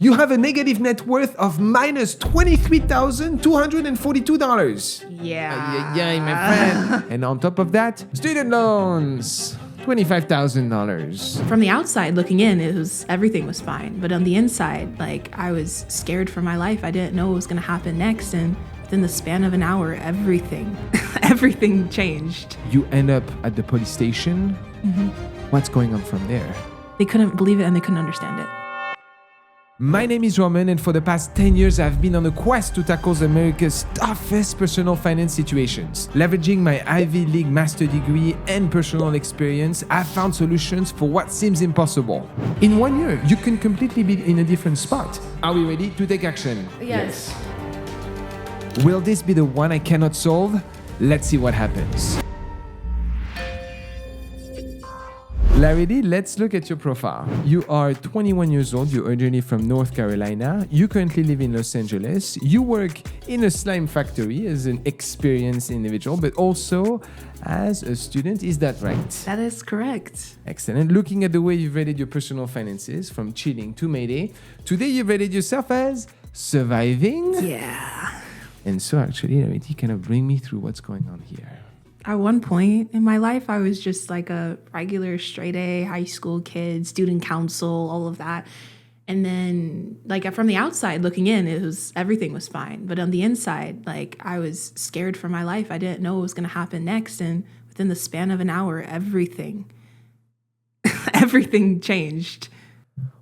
You have a negative net worth of minus $23,242. Yeah. My friend. And on top of that, student loans. $25,000. From the outside looking in, everything was fine. But on the inside, like, I was scared for my life. I didn't know what was going to happen next. And within the span of an hour, everything changed. You end up at the police station. What's going on from there? They couldn't believe it and they couldn't understand it. My name is Romain, and for the past 10 years, I've been on a quest to tackle America's toughest personal finance situations. Leveraging my Ivy League master degree and personal experience, I've found solutions for what seems impossible. In 1 year, you can completely be in a different spot. Are we ready to take action? Yes. Will this be the one I cannot solve? Let's see what happens. Larry, let's look at your profile. You are 21 years old. You're originally from North Carolina. You currently live in Los Angeles. You work in a slime factory as an experienced individual, but also as a student. Is that right? That is correct. Excellent. Looking at the way you've rated your personal finances, from chilling to Mayday, today you've rated yourself as surviving. Yeah. And so actually, Larry, kind of bring me through what's going on here. At one point in my life, I was just like a regular straight A high school kid, student council, all of that. And then, like, from the outside looking in, everything was fine. But on the inside, like, I was scared for my life. I didn't know what was going to happen next. And within the span of an hour, everything changed.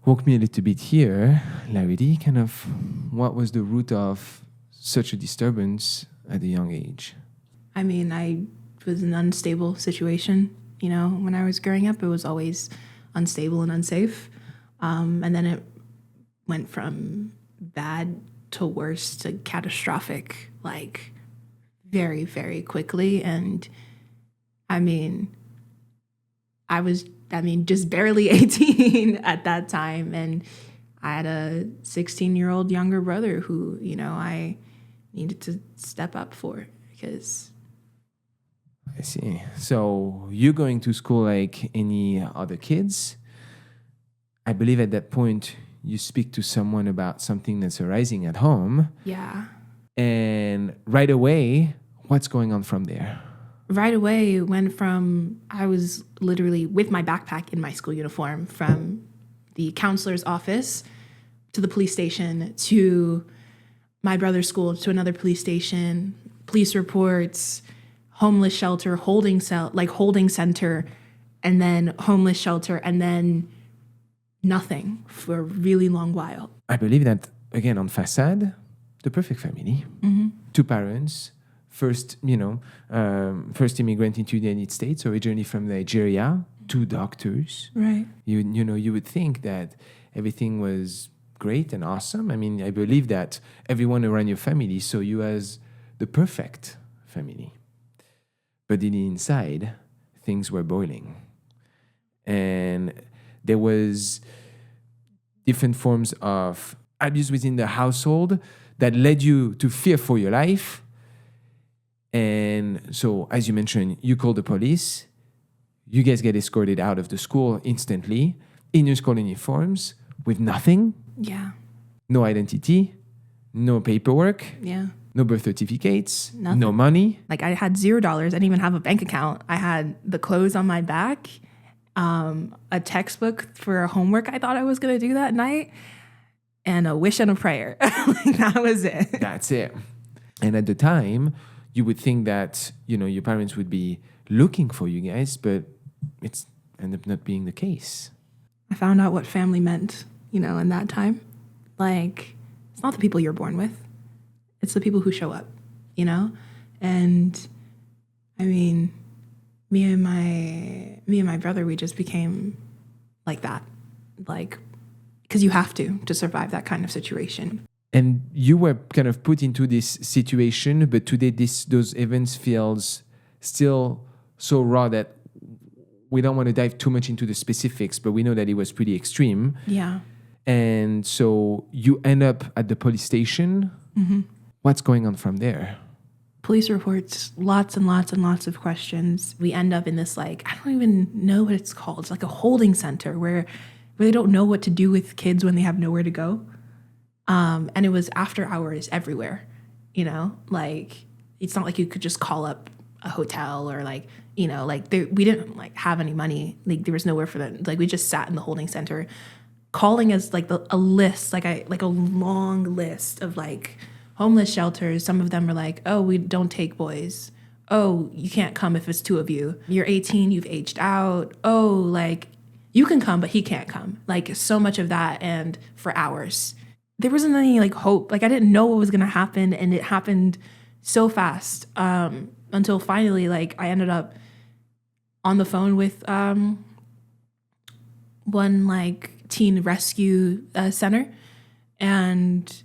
Walk me a little bit here, Larry, kind of what was the root of such a disturbance at a young age? I mean, I was in an unstable situation. You know, when I was growing up, it was always unstable and unsafe. And then it went from bad to worse to catastrophic, like, very, very quickly. And I mean, I was just barely 18 at that time. And I had a 16-year-old younger brother who, you know, I needed to step up for because... I see. So you're going to school like any other kids. I believe at that point you speak to someone about something that's arising at home. Yeah. And right away, what's going on from there? Right away, it went from, I was literally with my backpack in my school uniform from the counselor's office to the police station to my brother's school to another police station, police reports, homeless shelter, holding center, and then homeless shelter, and then nothing for a really long while. I believe that, again, on facade, the perfect family. Two parents, first immigrant into the United States, originally from Nigeria, two doctors. Right. You would think that everything was great and awesome. I mean, I believe that everyone around your family saw you as the perfect family. But in the inside, things were boiling. And there was different forms of abuse within the household that led you to fear for your life. And so, as you mentioned, you call the police. You guys get escorted out of the school instantly in your school uniforms with nothing. Yeah. No identity, no paperwork. Yeah. No birth certificates, Nothing. No money. Like, I had $0. I didn't even have a bank account. I had the clothes on my back, a textbook for homework I thought I was going to do that night, and a wish and a prayer. Like, that was it. That's it. And at the time, you would think that, your parents would be looking for you guys, but it's ended up not being the case. I found out what family meant, in that time. Like, it's not the people you're born with. It's the people who show up, And I mean, me and my brother, we just became like that. Like, because you have to survive that kind of situation. And you were kind of put into this situation, but today those events feels still so raw that we don't want to dive too much into the specifics, but we know that it was pretty extreme. Yeah. And so you end up at the police station. Mm-hmm. What's going on from there? Police reports, lots and lots and lots of questions. We end up in this, like, I don't even know what it's called. It's like a holding center where they don't know what to do with kids when they have nowhere to go. And it was after hours everywhere, you know, like it's not like you could just call up a hotel or like, you know, like we didn't like have any money. Like there was nowhere for that. Like we just sat in the holding center calling as like a list, like a long list of like homeless shelters. Some of them were like, oh, we don't take boys. Oh, you can't come if it's 2 of you. You're 18, you've aged out. Oh, like you can come, but he can't come. Like so much of that, and for hours. There wasn't any like hope. Like I didn't know what was gonna happen, and it happened so fast. Until finally, like I ended up on the phone with one like teen rescue center, and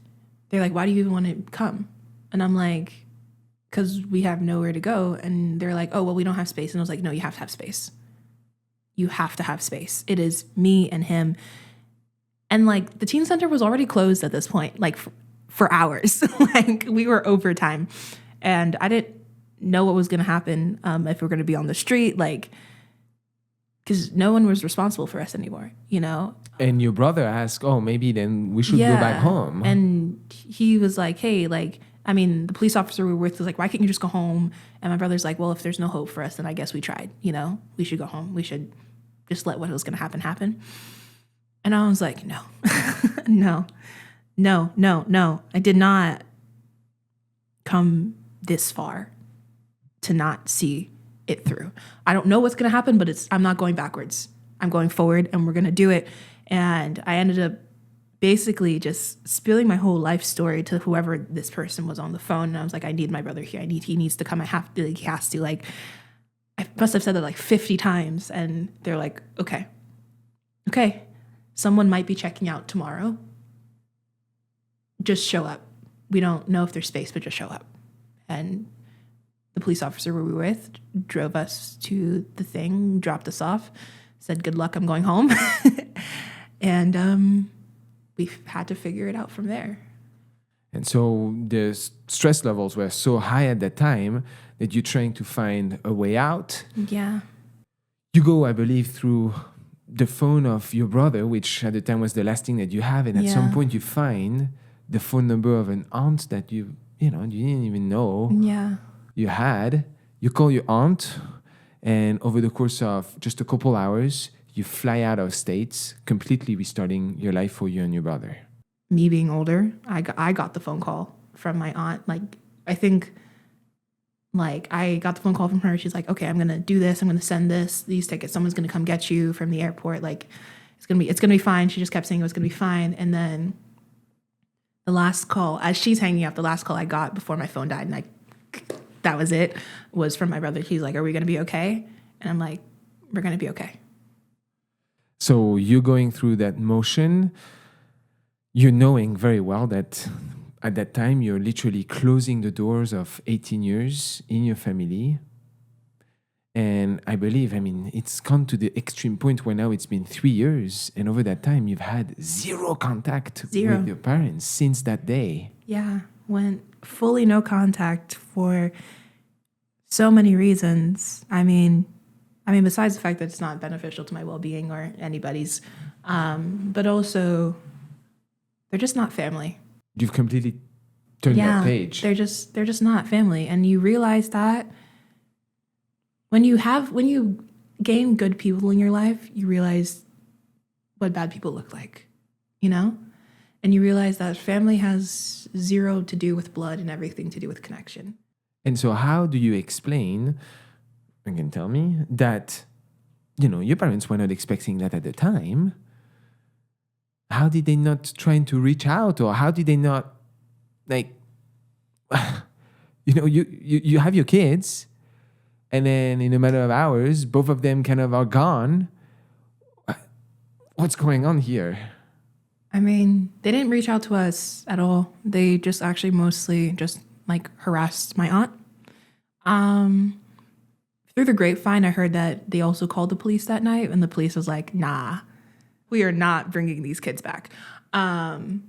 they're like, why do you even want to come? And I'm like, because we have nowhere to go. And they're like, oh, well, we don't have space. And I was like, no, you have to have space. You have to have space. It is me and him. And like the teen center was already closed at this point, like for hours. Like we were overtime, and I didn't know what was going to happen if we were going to be on the street, like because no one was responsible for us anymore, you know. And your brother asked, oh, maybe then we should go back home. And he was like, hey, like, I mean, the police officer we were with was like, why can't you just go home? And my brother's like, well, if there's no hope for us, then I guess we tried, you know, we should go home. We should just let what was going to happen. And I was like, no, no. I did not come this far to not see it through. I don't know what's going to happen, but I'm not going backwards. I'm going forward, and we're going to do it. And I ended up basically just spilling my whole life story to whoever this person was on the phone. And I was like, I need my brother here. He needs to come. I have to, like, he has to. Like, I must have said that like 50 times. And they're like, okay, someone might be checking out tomorrow. Just show up. We don't know if there's space, but just show up. And the police officer we were with drove us to the thing, dropped us off, said, good luck, I'm going home. And we had to figure it out from there. And so the stress levels were so high at that time that you're trying to find a way out. Yeah. You go, I believe, through the phone of your brother, which at the time was the last thing that you have. And at some point you find the phone number of an aunt that you didn't even know you had. You call your aunt, and over the course of just a couple hours, you fly out of states, completely restarting your life for you and your brother. Me being older, I got the phone call from my aunt. Like, I think, like, I got the phone call from her. She's like, okay, I'm going to do this. I'm going to send these tickets. Someone's going to come get you from the airport. Like, it's going to be fine. She just kept saying it was going to be fine. And then the last call, as she's hanging up, the last call I got before my phone died, and that was it, was from my brother. He's like, are we going to be okay? And I'm like, we're going to be okay. So you're going through that motion. You're knowing very well that at that time, you're literally closing the doors of 18 years in your family. And I believe, it's gone to the extreme point where now it's been 3 years. And over that time, you've had zero contact with your parents since that day. Yeah, went fully no contact for so many reasons. I mean, besides the fact that it's not beneficial to my well-being or anybody's, but also they're just not family. You've completely turned that page. They're just not family. And you realize that when you gain good people in your life, you realize what bad people look like, you know? And you realize that family has zero to do with blood and everything to do with connection. And so how do you explain, you can tell me, that, your parents were not expecting that at the time? How did they not try to reach out, or how did they not, you have your kids, and then in a matter of hours, both of them kind of are gone. What's going on here? They didn't reach out to us at all. They just actually mostly just harassed my aunt. Through the grapevine, I heard that they also called the police that night, and the police was like, nah, we are not bringing these kids back. I'm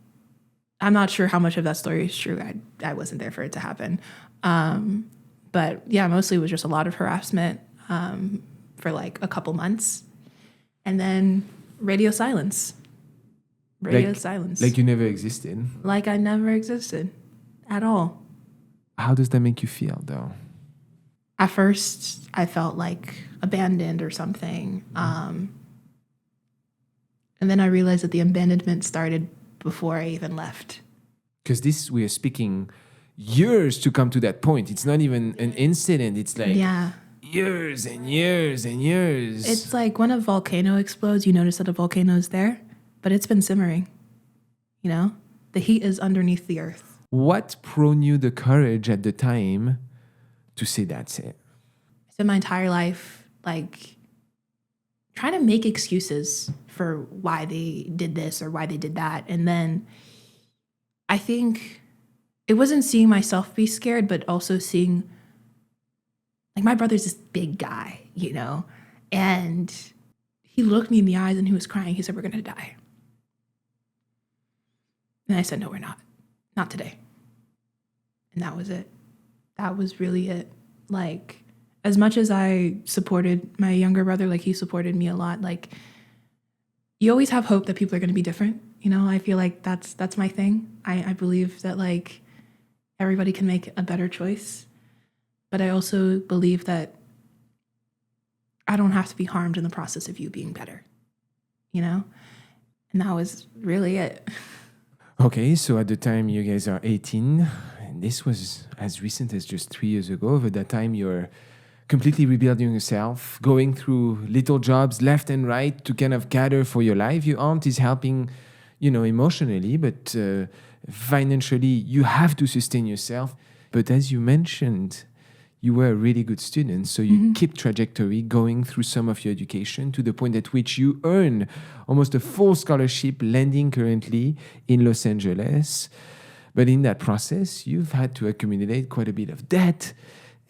not sure how much of that story is true. I wasn't there for it to happen. But yeah, mostly it was just a lot of harassment for a couple months. And then radio silence. Radio silence. Like you never existed. Like I never existed at all. How does that make you feel, though? At first, I felt like abandoned or something. And then I realized that the abandonment started before I even left. Because we are speaking years to come to that point. It's not even an incident. It's like years and years and years. It's like when a volcano explodes, you notice that a volcano is there, but it's been simmering. You know, the heat is underneath the earth. What prone you the courage at the time to say that's it? I spent my entire life like trying to make excuses for why they did this or why they did that. And then I think it wasn't seeing myself be scared, but also seeing, like, my brother's this big guy, you know, and he looked me in the eyes and he was crying. He said, "We're going to die." And I said, "No, we're not. Not today." And that was it. That was really it. Like, as much as I supported my younger brother, like he supported me a lot, like you always have hope that people are going to be different. You know, I feel like that's my thing. I believe that like everybody can make a better choice. But I also believe that I don't have to be harmed in the process of you being better, you know? And that was really it. Okay, so at the time you guys are 18, and this was as recent as just 3 years ago. Over that time, you're completely rebuilding yourself, going through little jobs left and right to kind of gather for your life. Your aunt is helping, you know, emotionally, but financially, you have to sustain yourself. But as you mentioned, you were a really good student, so you keep trajectory going through some of your education to the point at which you earn almost a full scholarship, landing currently in Los Angeles. But in that process, you've had to accumulate quite a bit of debt,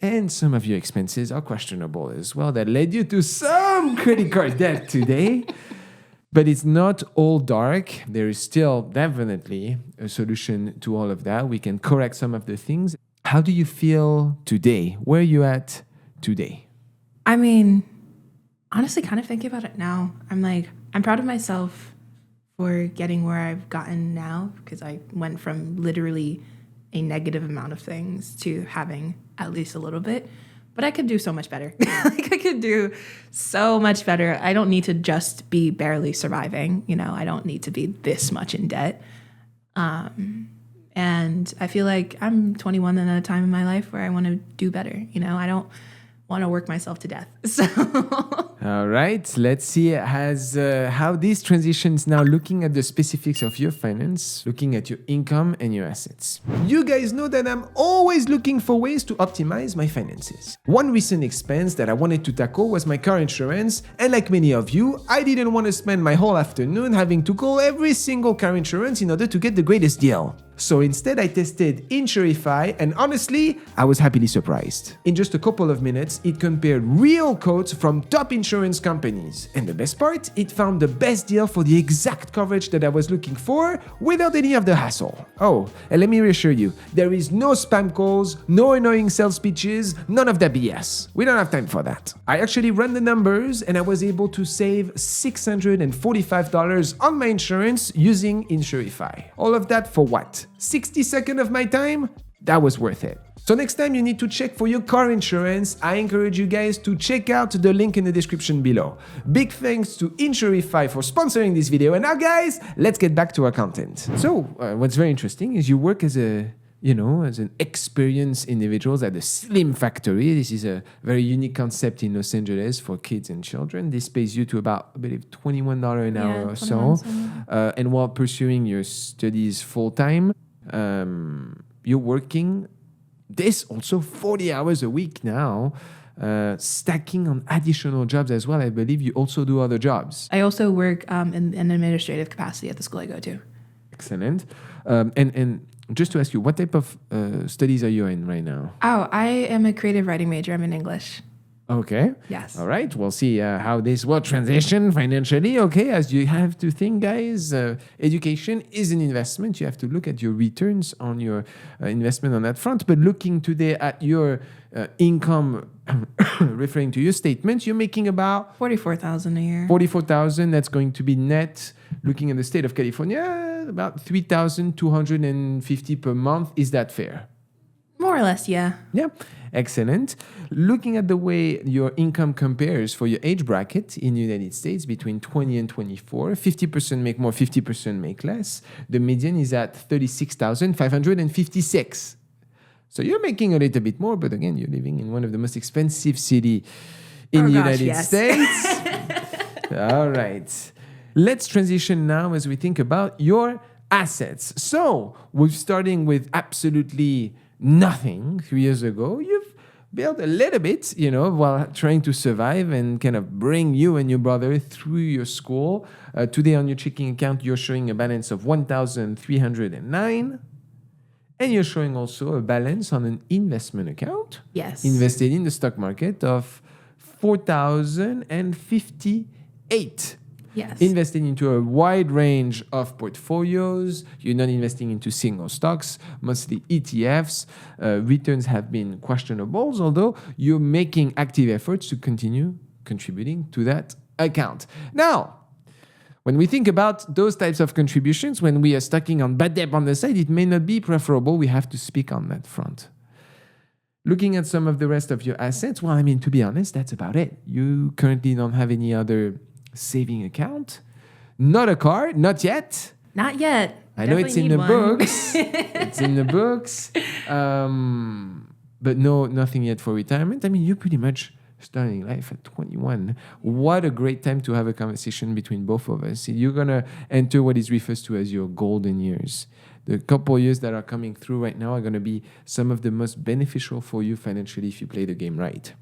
and some of your expenses are questionable as well. That led you to some credit card debt today. But it's not all dark. There is still definitely a solution to all of that. We can correct some of the things. How do you feel today? Where are you at today? I mean, honestly, kind of thinking about it now, I'm proud of myself for getting where I've gotten now, because I went from literally a negative amount of things to having at least a little bit. But I could do so much better. Like I could do so much better. I don't need to just be barely surviving. You know, I don't need to be this much in debt. And I feel like I'm 21 and at a time in my life where I want to do better. You know, I don't want to work myself to death. So, all right, let's see how this transitions now, looking at the specifics of your finance, looking at your income and your assets. You guys know that I'm always looking for ways to optimize my finances. One recent expense that I wanted to tackle was my car insurance, and like many of you, I didn't want to spend my whole afternoon having to call every single car insurance in order to get the greatest deal. So instead, I tested Insurify, and honestly, I was happily surprised. In just a couple of minutes, it compared real quotes from top insurance companies. And the best part, it found the best deal for the exact coverage that I was looking for without any of the hassle. Oh, and let me reassure you, there is no spam calls, no annoying sales pitches, none of that BS. We don't have time for that. I actually ran the numbers, and I was able to save $645 on my insurance using Insurify. All of that for what? 60 seconds of my time? That was worth it. So next time you need to check for your car insurance, I encourage you guys to check out the link in the description below. Big thanks to Insurify for sponsoring this video. And now guys, let's get back to our content. So what's very interesting is you work as an experienced individual at the Slim Factory. This is a very unique concept in Los Angeles for kids and children. This pays you to about, I believe, $21 an hour or so. And while pursuing your studies full-time, you're working this also 40 hours a week now, stacking on additional jobs as well. I believe you also do other jobs. I also work in an administrative capacity at the school I go to. Excellent. And just to ask you, what type of studies are you in right now? Oh, I am a creative writing major. I'm in English. Okay. Yes. All right. We'll see how this will transition financially. Okay. As you have to think, guys, education is an investment. You have to look at your returns on your investment on that front. But looking today at your income, referring to your statement, you're making about $44,000 a year. $44,000. That's going to be net Looking at the state of California, about $3,250 per month. Is that fair? More or less, yeah. Yeah, excellent. Looking at the way your income compares for your age bracket in the United States between 20 and 24, 50% make more, 50% make less. The median is at 36,556. So you're making a little bit more, but again, you're living in one of the most expensive cities in the United States. All right. Let's transition now as we think about your assets. So we're starting with absolutely nothing 3 years ago. You've built a little bit, while trying to survive and kind of bring you and your brother through your school. Today on your checking account, you're showing a balance of $1,309. And you're showing also a balance on an investment account. Yes. Invested in the stock market of $4,058. Yes. Investing into a wide range of portfolios. You're not investing into single stocks, mostly ETFs. Returns have been questionable, although you're making active efforts to continue contributing to that account. Now, when we think about those types of contributions, when we are stacking on bad debt on the side, it may not be preferable. We have to speak on that front. Looking at some of the rest of your assets, well, to be honest, that's about it. You currently don't have any other saving account, not a car, not yet. Not yet. I know it's in the books. It's in the books. But no, nothing yet for retirement. You're pretty much starting life at 21. What a great time to have a conversation between both of us. You're going to enter what is referred to as your golden years. The couple years that are coming through right now are going to be some of the most beneficial for you financially if you play the game right.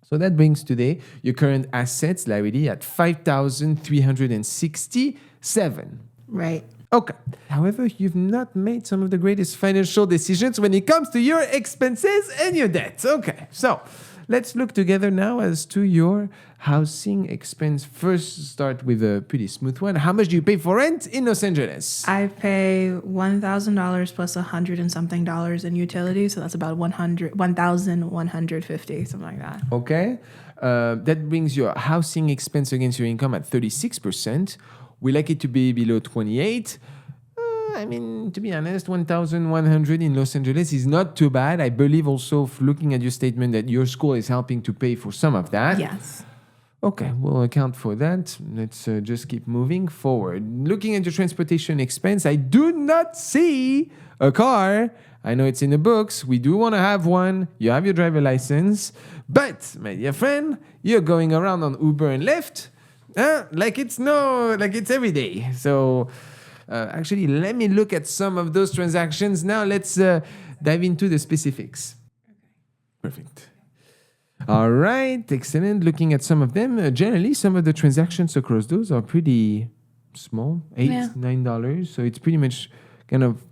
So that brings today your current assets liability at $5,367. Right. Okay. However, you've not made some of the greatest financial decisions when it comes to your expenses and your debts. Okay. So let's look together now as to your housing expense. First, start with a pretty smooth one. How much do you pay for rent in Los Angeles? I pay $1,000 plus $100 and something in utilities, so that's about $1,150, something like that. Okay, that brings your housing expense against your income at 36%. We like it to be below 28. To be honest, 1,100 in Los Angeles is not too bad. I believe also, looking at your statement, that your school is helping to pay for some of that. Yes. Okay, we'll account for that. Let's just keep moving forward. Looking at your transportation expense, I do not see a car. I know it's in the books. We do want to have one. You have your driver license. But, my dear friend, you're going around on Uber and Lyft like it's every day. So, actually, let me look at some of those transactions. Now, let's dive into the specifics. Perfect. All right, excellent. Looking at some of them, generally, some of the transactions across those are pretty small, $8, $9. So it's pretty much kind of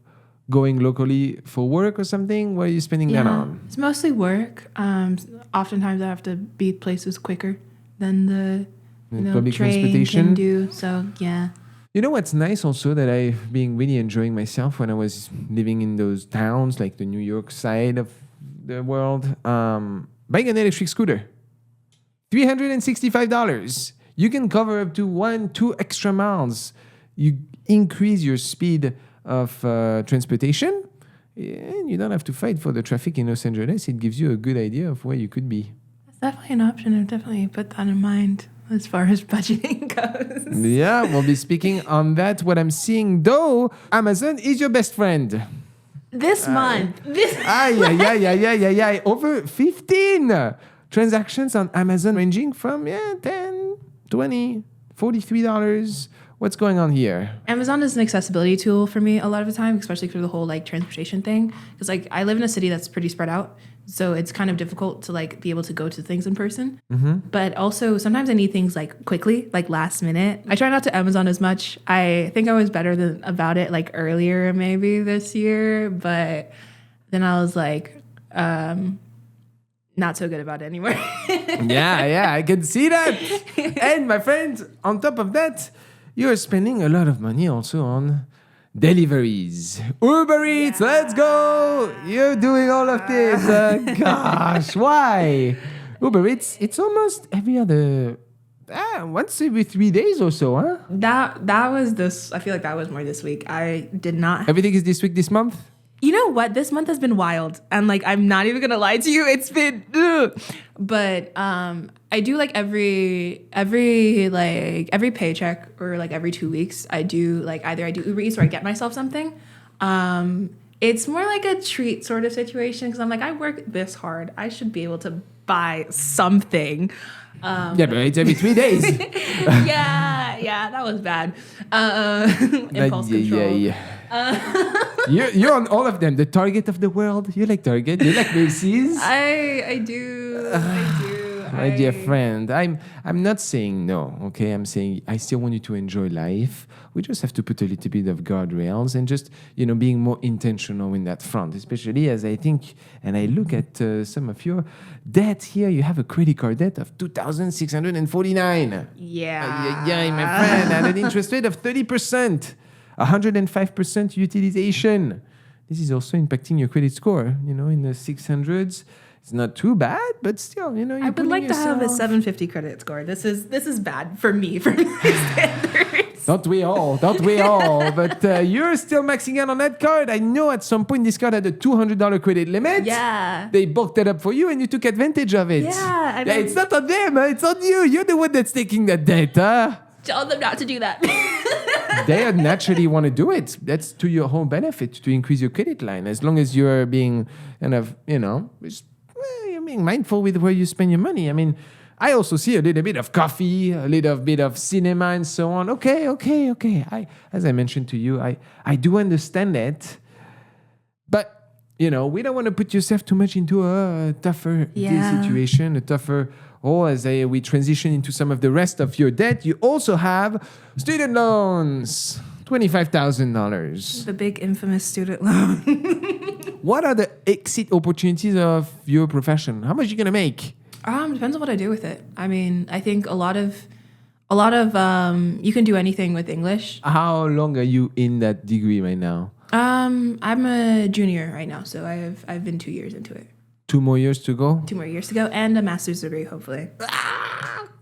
going locally for work or something. What are you spending that on? It's mostly work. Oftentimes, I have to be places quicker than the public train transportation can do. So, yeah. You know what's nice also that I've been really enjoying myself when I was living in those towns, like the New York side of the world? Buying an electric scooter, $365. You can cover up to 1-2 extra miles. You increase your speed of transportation, and you don't have to fight for the traffic in Los Angeles. It gives you a good idea of where you could be. That's definitely an option. I've definitely put that in mind as far as budgeting goes. Yeah, we'll be speaking on that. What I'm seeing, though, Amazon is your best friend. This month. Over 15 transactions on Amazon ranging from $10, $20, $43. What's going on here? Amazon is an accessibility tool for me a lot of the time, especially for the whole transportation thing. Because I live in a city that's pretty spread out, so it's kind of difficult to be able to go to things in person. Mm-hmm. But also sometimes I need things quickly, last minute. I try not to Amazon as much. I think I was better about it earlier maybe this year, but then I was not so good about it anymore. yeah, I can see that. And my friend, on top of that, you're spending a lot of money also on deliveries. Uber Eats, let's go. You're doing all of this. Gosh, why? Uber Eats, it's almost every other once every 3 days or so, huh? That was this. I feel like that was more this week. I did not. Everything is this week, this month? You know what? This month has been wild, and like I'm not even gonna lie to you. It's been, ugh. But I do like every paycheck or like every 2 weeks. I do like either I do Uber Eats or I get myself something. It's more like a treat sort of situation because I'm like I work this hard. I should be able to buy something. Yeah, but it's every 3 days. yeah, that was bad. Impulse control. You're on all of them. The Target of the world. You like Target. You like Macy's. I do. My dear friend, I'm not saying no, okay? I'm saying I still want you to enjoy life. We just have to put a little bit of guardrails and just, being more intentional in that front, especially as I think, and I look at some of your debt here. You have a credit card debt of $2,649. Yeah. My friend, at an interest rate of 30%, 105% utilization. This is also impacting your credit score, in the 600s. It's not too bad, but still, you're I would like to have a 750 credit score. This is bad for me, for my standards. Don't we all? But you're still maxing out on that card. I know at some point this card had a $200 credit limit. Yeah. They bulked it up for you and you took advantage of it. Yeah. It's not on them. It's on you. You're the one that's taking that debt, huh? Tell them not to do that. They naturally want to do it. That's to your own benefit, to increase your credit line. As long as you're being kind of, you're being mindful with where you spend your money. I mean, I also see a little bit of coffee, a little bit of cinema and so on. Okay. As I mentioned to you, I do understand that. But, we don't want to put yourself too much into a tougher situation, as we transition into some of the rest of your debt. You also have student loans, $25,000. The big infamous student loan. What are the exit opportunities of your profession? How much are you going to make? Depends on what I do with it. I mean, I think a lot of you can do anything with English. How long are you in that degree right now? I'm a junior right now, so I've been 2 years into it. 2 more years to go? 2 more years to go, and a master's degree, hopefully.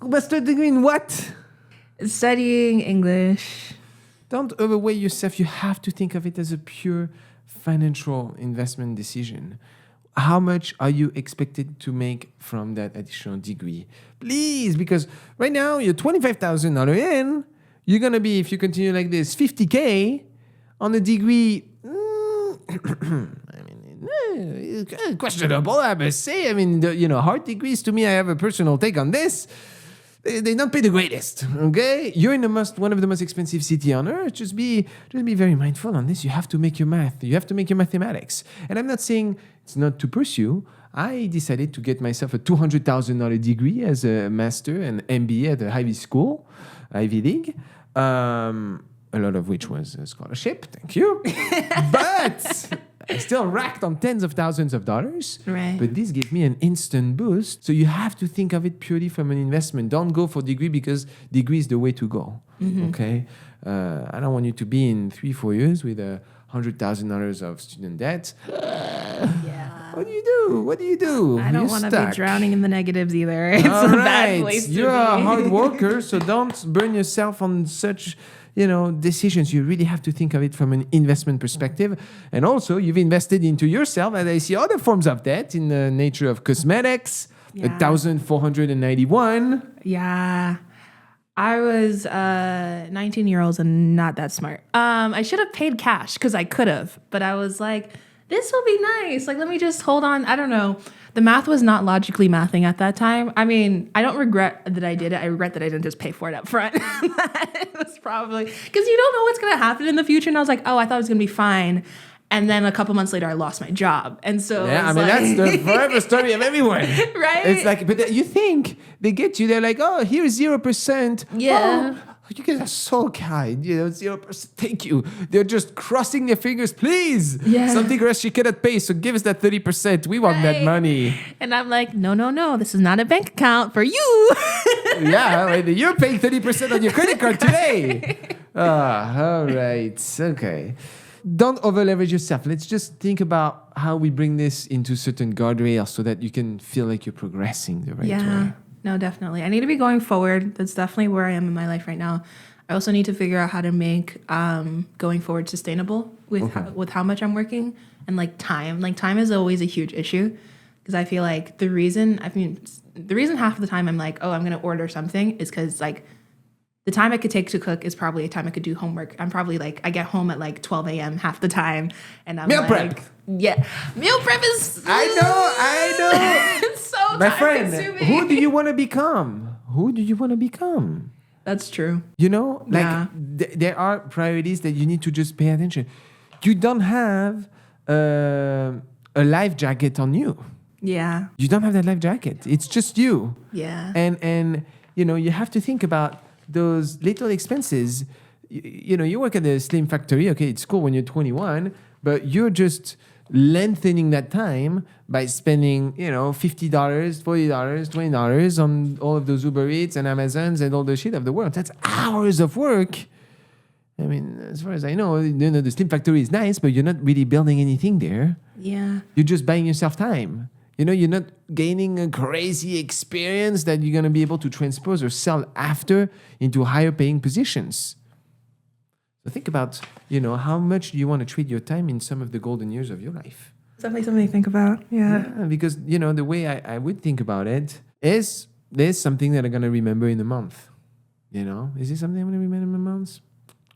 Master's degree in what? Studying English. Don't overweigh yourself. You have to think of it as a pure financial investment decision. How much are you expected to make from that additional degree? Please, because right now you're $25,000 in. You're going to be, if you continue like this, $50K on a degree. Questionable, I must say. I mean, hard degrees, to me, I have a personal take on this. They don't pay the greatest, okay? You're in one of the most expensive city on earth. Just be very mindful on this. You have to make your math. You have to make your mathematics. And I'm not saying it's not to pursue. I decided to get myself a $200,000 degree as a master and MBA at a Ivy League. A lot of which was a scholarship. Thank you. But I still racked on tens of thousands of dollars. Right. But this gave me an instant boost. So you have to think of it purely from an investment. Don't go for degree because degree is the way to go. Mm-hmm. Okay? I don't want you to be in 3-4 years with $100,000 of student debt. Yeah. What do you do? I don't want to be drowning in the negatives either. It's All a right. bad place to be. You're a hard worker, so don't burn yourself on such decisions. You really have to think of it from an investment perspective. And also, you've invested into yourself, and I see other forms of debt in the nature of cosmetics, $1,491. Yeah. I was 19-year-olds and not that smart. I should have paid cash because I could have, but I was like, this will be nice. Like, let me just hold on. I don't know. The math was not logically mathing at that time. I mean, I don't regret that I did it. I regret that I didn't just pay for it up front. It was probably because you don't know what's going to happen in the future. And I was like, oh, I thought it was going to be fine. And then a couple months later, I lost my job. And so that's the forever story of everyone. Right? It's like, but you think they get you, they're like, oh, here's 0%. Yeah. Oh, you guys are so kind, 0%. Thank you. They're just crossing their fingers, please. Yeah. Something else she cannot pay, so give us that 30%. We want that money. And I'm like, no, this is not a bank account for you. Yeah, you're paying 30% on your credit card today. All right. Okay. Don't over leverage yourself. Let's just think about how we bring this into certain guardrails so that you can feel like you're progressing the right way. No, definitely. I need to be going forward. That's definitely where I am in my life right now. I also need to figure out how to make going forward sustainable with with how much I'm working and like time. Like time is always a huge issue because I feel like the reason half of the time I'm like, oh, I'm gonna order something is because like the time I could take to cook is probably a time I could do homework. I'm probably like, I get home at like 12 a.m. half the time. And I'm Meal like, prep. Yeah. Meal prep is. I know. It's so My time friend, consuming. who do you want to become? Who do you want to become? That's true. You know, like Yeah. there are priorities that you need to just pay attention. You don't have a life jacket on you. Yeah. You don't have that life jacket. It's just you. Yeah. And you know, you have to think about those little expenses. You know, you work at the Slim Factory. Okay, it's cool when you're 21, but you're just lengthening that time by spending, you know, $50, $40, $20 on all of those Uber Eats and Amazons and all the shit of the world. That's hours of work. I mean, as far as I know, you know, the Slim Factory is nice, but you're not really building anything there. Yeah. You're just buying yourself time. You know, you're not gaining a crazy experience that you're going to be able to transpose or sell after into higher paying positions. So think about, you know, how much do you want to treat your time in some of the golden years of your life? It's definitely something to think about. Yeah. Because, you know, the way I would think about it is there's something that I'm going to remember in a month. You know, is this something I'm going to remember in a month?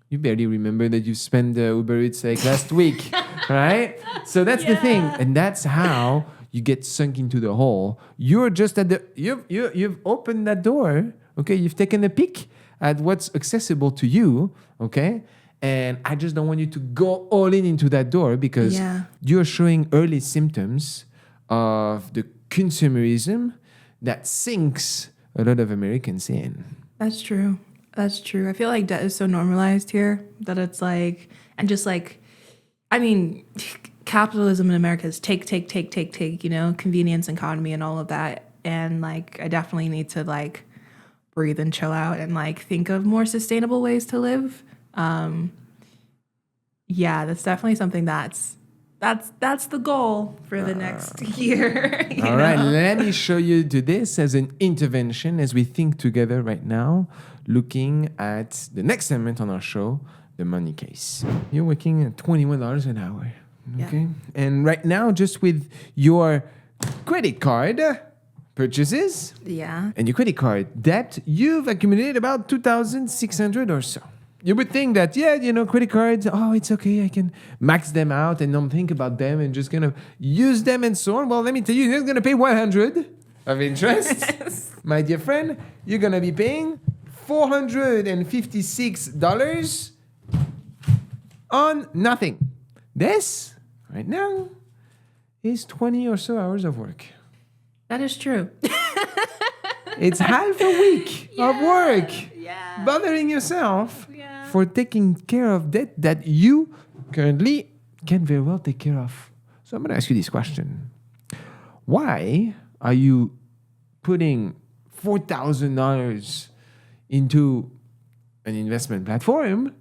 You barely remember that you spent Uber Eats like last week, right? So that's the thing. And that's how you get sunk into the hole. You're just at the, you've opened that door, okay? You've taken a peek at what's accessible to you, okay? And I just don't want you to go all in into that door because you're showing early symptoms of the consumerism that sinks a lot of Americans in. That's true. That's true. I feel like debt is so normalized here that it's like, and just like, I mean, capitalism in America is take, you know, convenience, economy, and all of that. And like, I definitely need to like breathe and chill out and like think of more sustainable ways to live. Yeah, that's definitely something that's the goal for the next year. All right, let me show you to this as an intervention as we think together right now, looking at the next segment on our show, the money case. You're working at $21 an hour, okay? Yeah. And right now, just with your credit card purchases and your credit card debt, you've accumulated about $2,600 or so. You would think that, yeah, you know, credit cards, oh, it's okay, I can max them out and not think about them and just gonna use them and so on. Well, let me tell you, you're gonna pay $100 of interest. My dear friend, you're gonna be paying $456 on nothing. This, right now, is 20 or so hours of work. That is true. It's half a week of work. Yeah. Bothering yourself for taking care of debt that you currently can very well take care of. So I'm going to ask you this question. Why are you putting $4,000 into an investment platform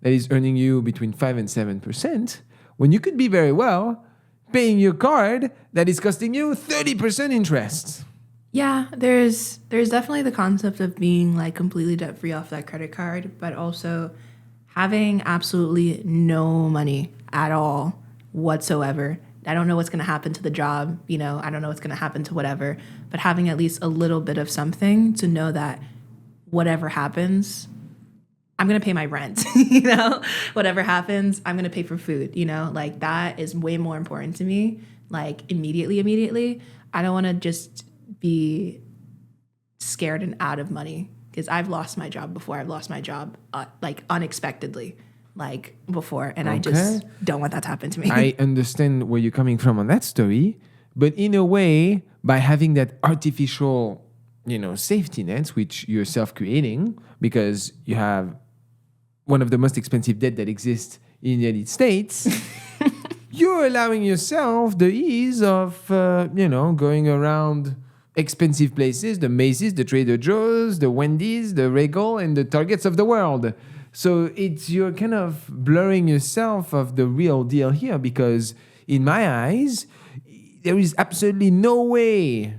that is earning you between 5 and 7% when you could be very well paying your card that is costing you 30% interest? Yeah, there's definitely the concept of being like completely debt free off that credit card, but also having absolutely no money at all whatsoever. I don't know what's going to happen to the job, you know, I don't know what's going to happen to whatever, but having at least a little bit of something to know that whatever happens, I'm going to pay my rent, you know, whatever happens, I'm going to pay for food, you know, like that is way more important to me. Like immediately. I don't want to just be scared and out of money because I've lost my job before. I've lost my job like unexpectedly, like before, and I just don't want that to happen to me. I understand where you're coming from on that story, but in a way, by having that artificial, you know, safety nets, which you're self-creating because you have one of the most expensive debt that exists in the United States, you're allowing yourself the ease of, you know, going around expensive places, the Macy's, the Trader Joe's, the Wendy's, the Regal, and the Targets of the world. So you're kind of blurring yourself of the real deal here because in my eyes, there is absolutely no way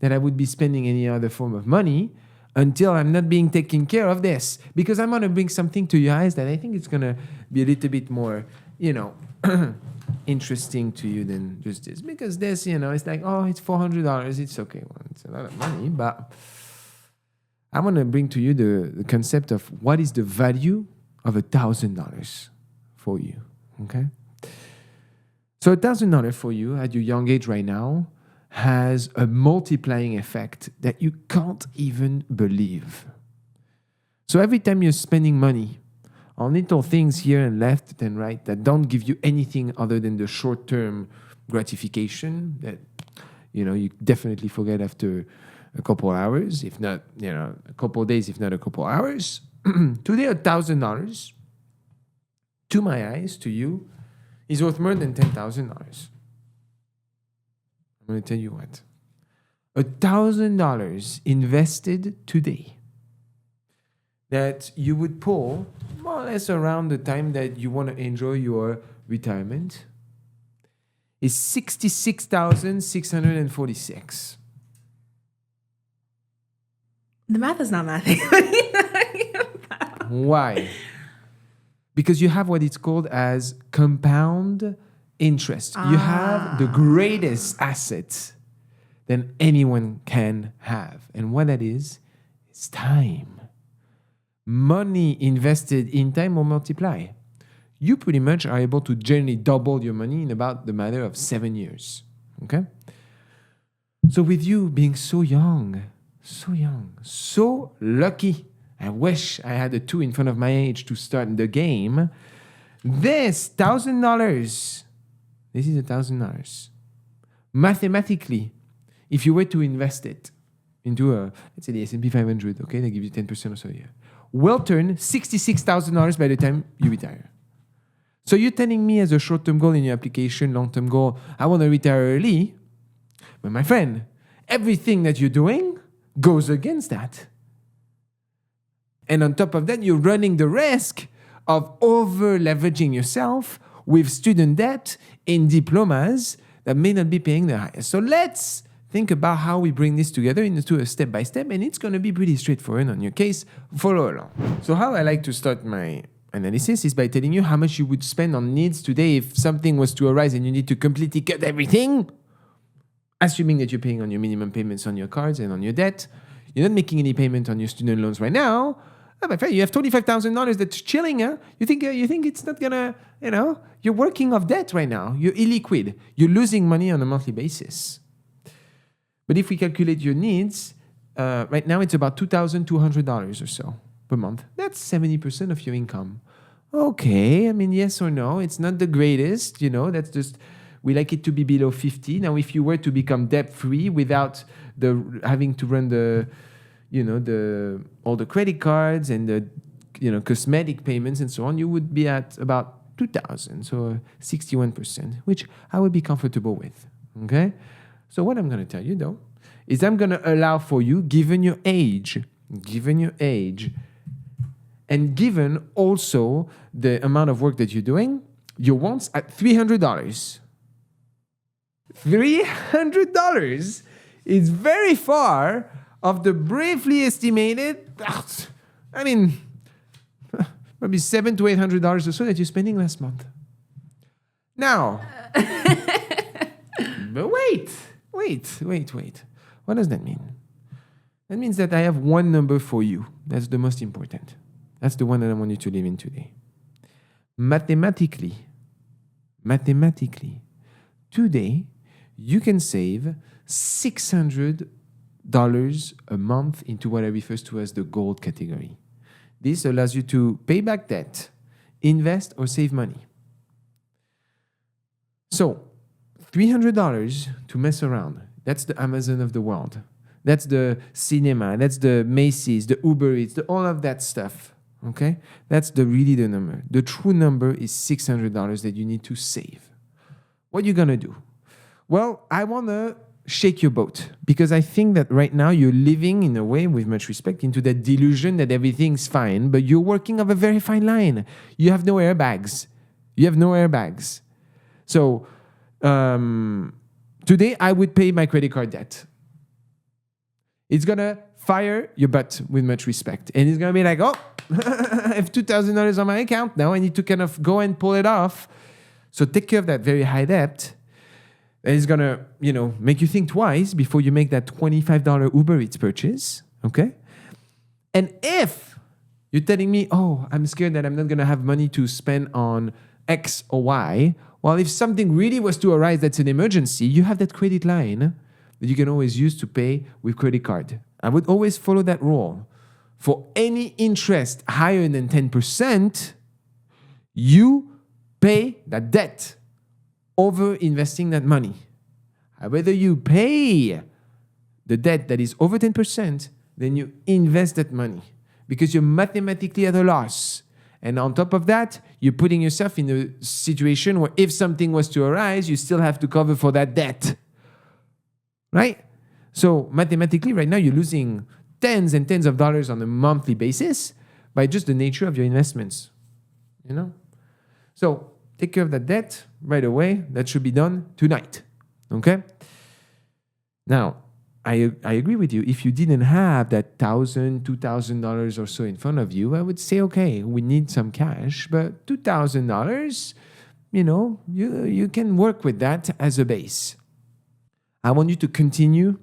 that I would be spending any other form of money until I'm not being taken care of this. Because I'm going to bring something to your eyes that I think it's going to be a little bit more, interesting to you than just this. Because this, it's like, oh, it's $400. It's okay. Well, it's a lot of money. But I want to bring to you the concept of what is the value of $1,000 for you. Okay? So $1,000 for you at your young age right now has a multiplying effect that you can't even believe. So every time you're spending money on little things here and left and right that don't give you anything other than the short-term gratification that, you definitely forget after a couple hours, if not, a couple of days, if not a couple of hours. Today, $1,000, to my eyes, to you, is worth more than $10,000. I'm going to tell you what. $1,000 invested today that you would pull more or less around the time that you want to enjoy your retirement is $66,646. The math is not mathing. Why? Because you have what it's called as compound interest. You have the greatest asset that anyone can have. And what that is time. Money invested in time will multiply. You pretty much are able to generally double your money in about the matter of 7 years. Okay? So with you being so young, so lucky, I wish I had a 2 in front of my age to start the game. This $1,000, this is $1,000. Mathematically, if you were to invest it into let's say the S&P 500, okay, they give you 10% or so a year, will turn $66,000 by the time you retire. So you're telling me as a short-term goal in your application, long-term goal, I want to retire early. But my friend, everything that you're doing goes against that. And on top of that, you're running the risk of over-leveraging yourself with student debt in diplomas that may not be paying the highest. So let's think about how we bring this together into a step-by-step, and it's going to be pretty straightforward on your case. Follow along. So how I like to start my analysis is by telling you how much you would spend on needs today if something was to arise and you need to completely cut everything, assuming that you're paying on your minimum payments on your cards and on your debt. You're not making any payment on your student loans right now. Oh, my friend, you have $25,000 that's chilling, huh? You think it's not gonna, you're working off debt right now. You're illiquid. You're losing money on a monthly basis. But if we calculate your needs, right now it's about $2,200 or so per month. That's 70% of your income. Okay, yes or no, it's not the greatest, that's just, we like it to be below 50. Now, if you were to become debt-free without having to run all the credit cards and the cosmetic payments and so on, you would be at about 2,000, so 61%, which I would be comfortable with. Okay, so what I'm going to tell you though is I'm going to allow for you, given your age, and given also the amount of work that you're doing, your wants at $300. $300 is very far of the bravely estimated, maybe $700 to $800 or so that you're spending last month. Now, but wait. What does that mean? That means that I have one number for you. That's the most important. That's the one that I want you to live in today. Mathematically, today, you can save $600 a month into what I refer to as the gold category. This allows you to pay back debt, invest, or save money. So, $300 to mess around. That's the Amazon of the world. That's the cinema. That's the Macy's, the Uber Eats, all of that stuff. Okay? That's really the number. The true number is $600 that you need to save. What are you going to do? Well, I want to shake your boat because I think that right now you're living in a way, with much respect, into that delusion that everything's fine, but you're working off a very fine line. You have no airbags. So, today I would pay my credit card debt. It's going to fire your butt with much respect. And it's going to be like, oh, I have $2,000 on my account. Now I need to kind of go and pull it off. So take care of that very high debt. And it's going to, make you think twice before you make that $25 Uber Eats purchase. Okay? And if you're telling me, oh, I'm scared that I'm not going to have money to spend on X or Y, well, if something really was to arise that's an emergency, you have that credit line that you can always use to pay with credit card. I would always follow that rule. For any interest higher than 10%, you pay that debt over investing that money. Whether you pay the debt that is over 10%, then you invest that money because you're mathematically at a loss. And on top of that, you're putting yourself in a situation where if something was to arise, you still have to cover for that debt. Right? So mathematically, right now, you're losing tens and tens of dollars on a monthly basis by just the nature of your investments. So take care of that debt right away. That should be done tonight. Okay? Now, I agree with you. If you didn't have that $1,000, $2,000 or so in front of you, I would say, okay, we need some cash, but $2,000, you can work with that as a base. I want you to continue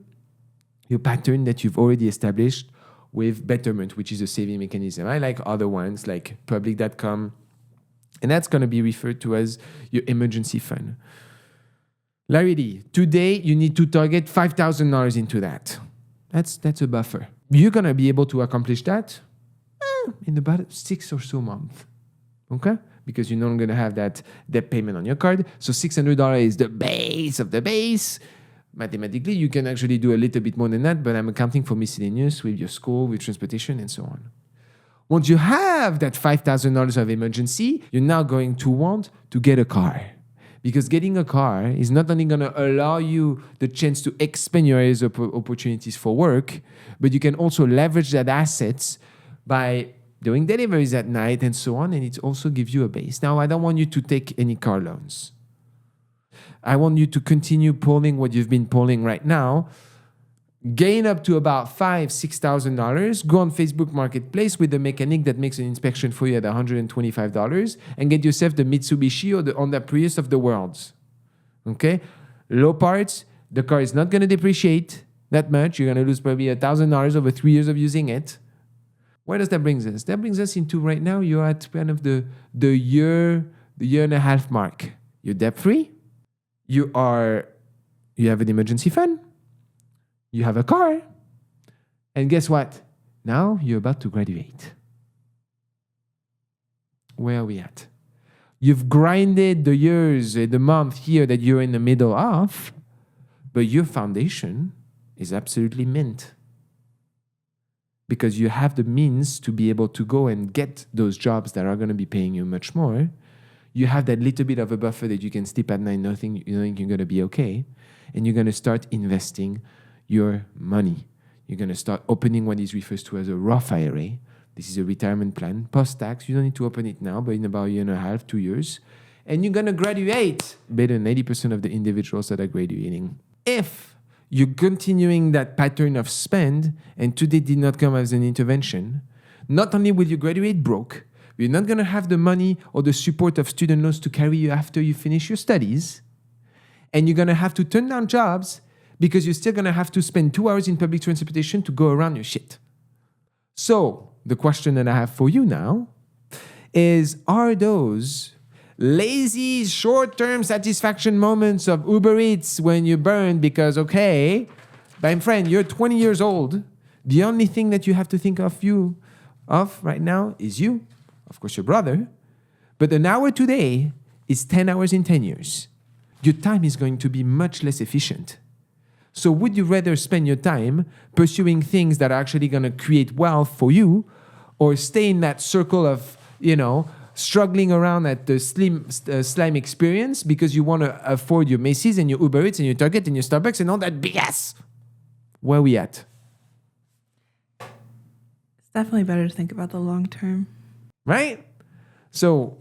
your pattern that you've already established with Betterment, which is a saving mechanism. I like other ones like public.com, and that's going to be referred to as your emergency fund. Larry, today you need to target $5,000 into that. That's a buffer. You're going to be able to accomplish that in about 6 or so months. Okay? Because you're not going to have that debt payment on your card. So $600 is the base of the base. Mathematically, you can actually do a little bit more than that, but I'm accounting for miscellaneous with your school, with transportation, and so on. Once you have that $5,000 of emergency, you're now going to want to get a car. Because getting a car is not only going to allow you the chance to expand your areas of opportunities for work, but you can also leverage that assets by doing deliveries at night and so on, and it also gives you a base. Now, I don't want you to take any car loans. I want you to continue pulling what you've been pulling right now, gain up to about $5,000, $6,000, go on Facebook Marketplace with the mechanic that makes an inspection for you at $125 and get yourself the Mitsubishi or the Honda Prius of the world. Okay? Low parts, the car is not going to depreciate that much. You're going to lose probably $1,000 over 3 years of using it. Where does that bring us? That brings us into right now, you're at kind of the year and a half mark. You're debt-free. You have an emergency fund. You have a car. And guess what? Now you're about to graduate. Where are we at? You've grinded the years, the month here that you're in the middle of, but your foundation is absolutely mint. Because you have the means to be able to go and get those jobs that are going to be paying you much more. You have that little bit of a buffer that you can sleep at night knowing you're going to be okay. And you're going to start investing your money. You're going to start opening what is referred to as a Roth IRA. This is a retirement plan. Post-tax, you don't need to open it now, but in about a year and a half, 2 years. And you're going to graduate. Better than 80% of the individuals that are graduating. If you're continuing that pattern of spend, and today did not come as an intervention, not only will you graduate broke, you're not going to have the money or the support of student loans to carry you after you finish your studies, and you're going to have to turn down jobs because you're still going to have to spend 2 hours in public transportation to go around your shit. So the question that I have for you now is, are those lazy short-term satisfaction moments of Uber Eats when you burn because, okay, my friend, you're 20 years old. The only thing that you have to think of right now is you, of course, your brother. But an hour today is 10 hours in 10 years. Your time is going to be much less efficient. So would you rather spend your time pursuing things that are actually going to create wealth for you, or stay in that circle of, struggling around at the slime experience because you want to afford your Macy's and your Uber Eats and your Target and your Starbucks and all that BS? Where are we at? It's definitely better to think about the long term. Right? So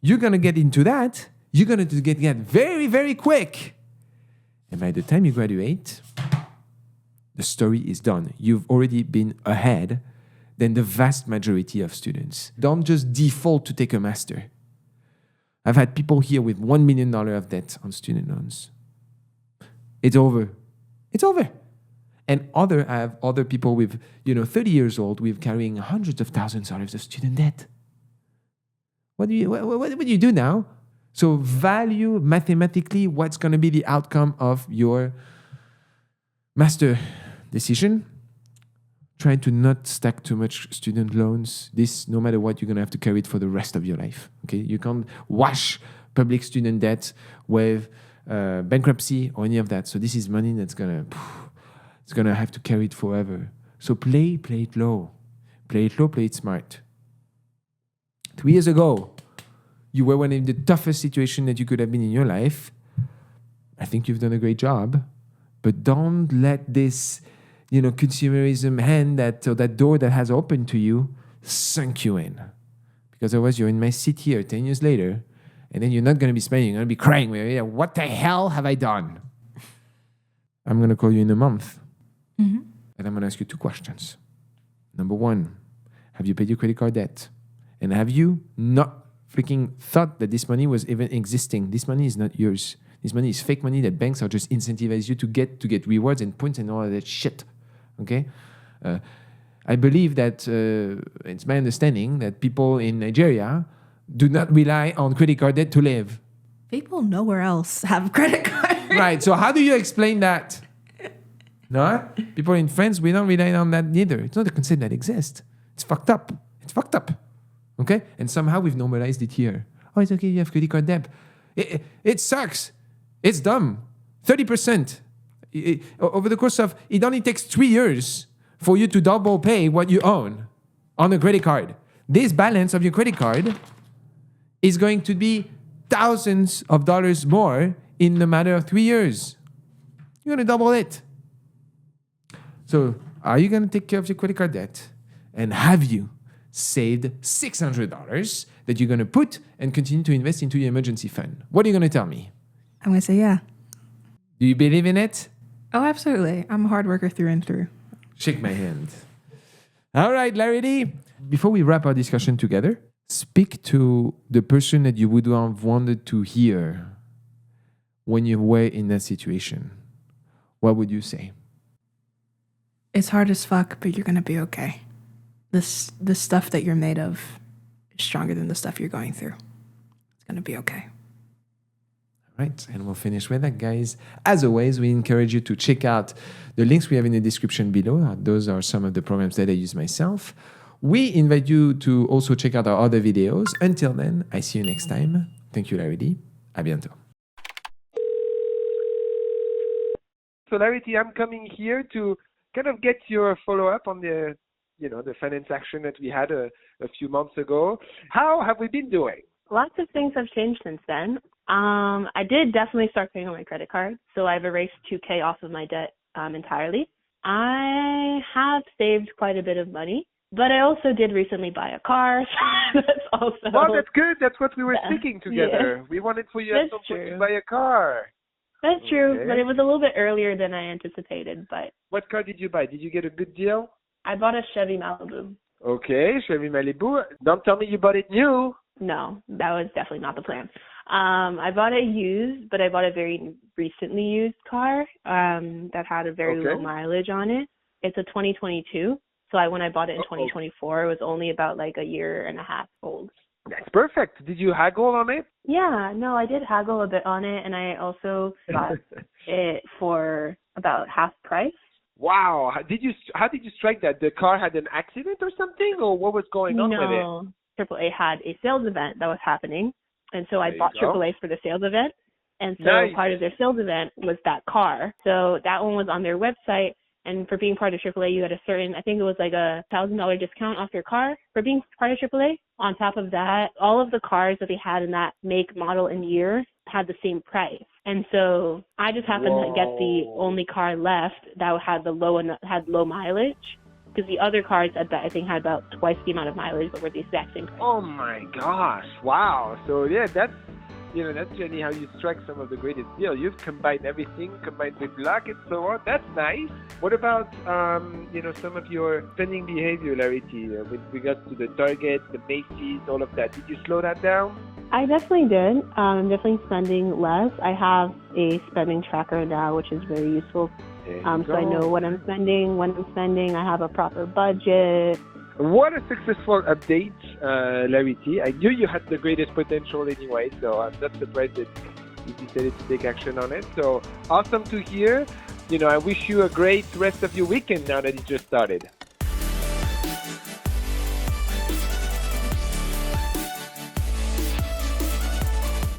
you're going to get into that. You're going to get very, very quick. And by the time you graduate, the story is done. You've already been ahead than the vast majority of students. Don't just default to take a master. I've had people here with $1 million of debt on student loans. It's over. It's over. And I have other people with, 30 years old with carrying hundreds of thousands of dollars of student debt. What do you do now? So value mathematically what's going to be the outcome of your master decision. Try to not stack too much student loans. This, no matter what, you're going to have to carry it for the rest of your life. Okay, you can't wash public student debt with bankruptcy or any of that. So this is money that's going to have to carry it forever. So play it low. Play it low, play it smart. 2 years ago, you were one of the toughest situation that you could have been in your life. I think you've done a great job, but don't let this, consumerism hand that door that has opened to you sunk you in, because otherwise you're in my seat here 10 years later, and then you're not going to be smiling. You're going to be crying. What the hell have I done? I'm going to call you in a month, and I'm going to ask you 2 questions. Number 1, have you paid your credit card debt? And have you not freaking thought that this money was even existing? This money is not yours. This money is fake money that banks are just incentivize you to get rewards and points and all of that shit. Okay? I believe that it's my understanding that people in Nigeria do not rely on credit card debt to live. People nowhere else have credit cards. Right. So how do you explain that? No? People in France, we don't rely on that neither. It's not a concept that exists. It's fucked up. It's fucked up. Okay? And somehow we've normalized it here. Oh, it's okay, you have credit card debt. It sucks. It's dumb. 30%. Over the course of, it only takes 3 years for you to double pay what you own on a credit card. This balance of your credit card is going to be thousands of dollars more in the matter of 3 years. You're going to double it. So are you going to take care of your credit card debt? And have you saved $600 that you're going to put and continue to invest into your emergency fund? What are you going to tell me? I'm going to say yeah. Do you believe in it? Oh, absolutely. I'm a hard worker through and through. Shake my hand. All right, Larry D. Before we wrap our discussion together, speak to the person that you would have wanted to hear when you were in that situation. What would you say? It's hard as fuck, but you're going to be okay. The stuff that you're made of is stronger than the stuff you're going through. It's going to be okay. All right, and we'll finish with that, guys. As always, we encourage you to check out the links we have in the description below. Those are some of the programs that I use myself. We invite you to also check out our other videos. Until then, I see you next time. Thank you, Larry D. À bientôt. So, Larry D, I'm coming here to kind of get your follow-up on the finance action that we had a few months ago. How have we been doing? Lots of things have changed since then. I did definitely start paying on my credit card, so I've erased $2,000 off of my debt entirely. I have saved quite a bit of money, but I also did recently buy a car. So that's also... Well, that's good. That's what we were speaking together. Yeah. We wanted for you at some point to buy a car. That's true, but it was a little bit earlier than I anticipated. But what car did you buy? Did you get a good deal? I bought a Chevy Malibu. Okay, Chevy Malibu. Don't tell me you bought it new. No, that was definitely not the plan. I bought it used, but I bought a very recently used car that had a very low mileage on it. It's a 2022. So when I bought it in 2024, it was only about like a year and a half old. That's perfect. Did you haggle on it? Yeah, no, I did haggle a bit on it, and I also got it for about half price. Wow. How did you strike that? The car had an accident or something, or what was going on with it? No, AAA had a sales event that was happening, and so I bought AAA for the sales event, and so part of their sales event was that car. So that one was on their website, and for being part of AAA, you had a certain, I think it was like a $1,000 discount off your car for being part of AAA. On top of that, all of the cars that they had in that make, model, and year had the same price. And so I just happened to get the only car left that had low mileage, because the other cars I think had about twice the amount of mileage, but were the exact same price. Oh my gosh! Wow. So yeah, that's really how you strike some of the greatest deals. You've combined everything, combined with luck and so on. That's nice. What about, some of your spending behavior, Larity, with regards to the Target, the Macy's, all of that? Did you slow that down? I definitely did. I'm definitely spending less. I have a spending tracker now, which is very useful. So I know what I'm spending, when I'm spending. I have a proper budget. What a successful update, Larity. I knew you had the greatest potential anyway, so I'm not surprised that you decided to take action on it. So awesome to hear. I wish you a great rest of your weekend now that it just started.